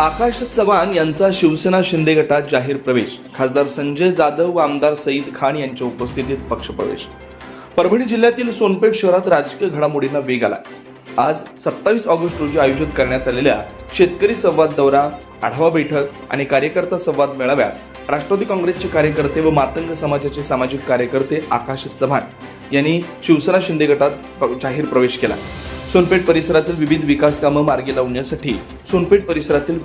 आकाश चव्हाण यांचा शिवसेना शिंदे गटात जाहीर प्रवेश. खासदार संजय जाधव व आमदार सईद खान यांच्या उपस्थितीत पक्षप्रवेश. परभणी जिल्ह्यातील सोनपेठ शहरात राजकीय घडामोडींना वेग आला. आज 27 ऑगस्ट रोजी आयोजित करण्यात आलेल्या शेतकरी संवाद दौरा, आढावा बैठक आणि कार्यकर्ता संवाद मेळाव्यात राष्ट्रवादी काँग्रेसचे कार्यकर्ते व मातंग समाजाचे सामाजिक कार्यकर्ते आकाश चव्हाण यांनी शिवसेना शिंदे गटात जाहीर प्रवेश केला. सोनपेठ परिसरातील विविध विकास कामं मार्गी लावण्यासाठी, सोनपेठ परिसरातील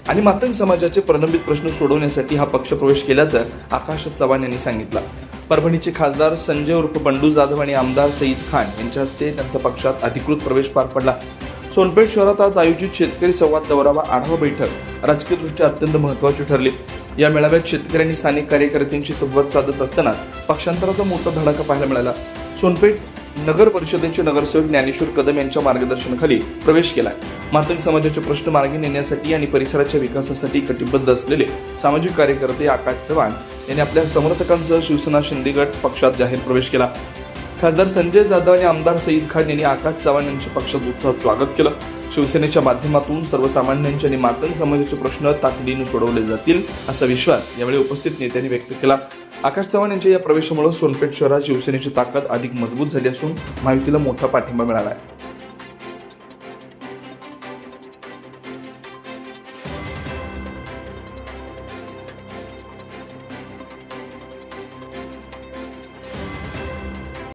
आणि मातंग समाजाचे प्रलंबित प्रश्न सोडवण्यासाठी हा पक्षप्रवेश केल्याचं आकाश चव्हाण यांनी सांगितलं. परभणीचे खासदार संजय उर्फ बंडू जाधव आणि आमदार सईद खान यांच्या हस्ते त्यांचा पक्षात अधिकृत प्रवेश पार पडला. सोनपेठ शहरात आज आयोजित शेतकरी संवाद दौरा व आढावा बैठक राजकीयदृष्ट्या अत्यंत महत्त्वाची ठरली. या मेळाव्यात शेतकऱ्यांनी स्थानिक कार्यकर्त्यांशी संवाद साधत असताना पक्षांतराचा मोठा धडाका पाहायला मिळाला. सोनपेठ नगर परिषदेचे नगरसेवक ज्ञानेश्वर कदम यांच्या मार्गदर्शनाखाली प्रवेश केला. मातंग समाजाचे प्रश्न मार्गी नेण्यासाठी आणि परिसराच्या विकासासाठी कटिबद्ध असलेले सामाजिक कार्यकर्ते आकाश चव्हाण यांनी आपल्या समर्थकांसह शिवसेना शिंदे गट पक्षात जाहीर प्रवेश केला. खासदार संजय जाधव आणि आमदार सईद खान यांनी आकाश चव्हाण यांचे पक्षात उत्साहात स्वागत केलं. शिवसेनेच्या माध्यमातून सर्वसामान्यांचे आणि मातंग समाजाचे प्रश्न तातडीने सोडवले जातील असा विश्वास यावेळी उपस्थित नेत्यांनी व्यक्त केला. आकाश चव्हाण यांच्या या प्रवेशामुळे सोनपेठ शहरात शिवसेनेची ताकद अधिक मजबूत झाली असून महायुतीला मोठा पाठिंबा मिळाला आहे.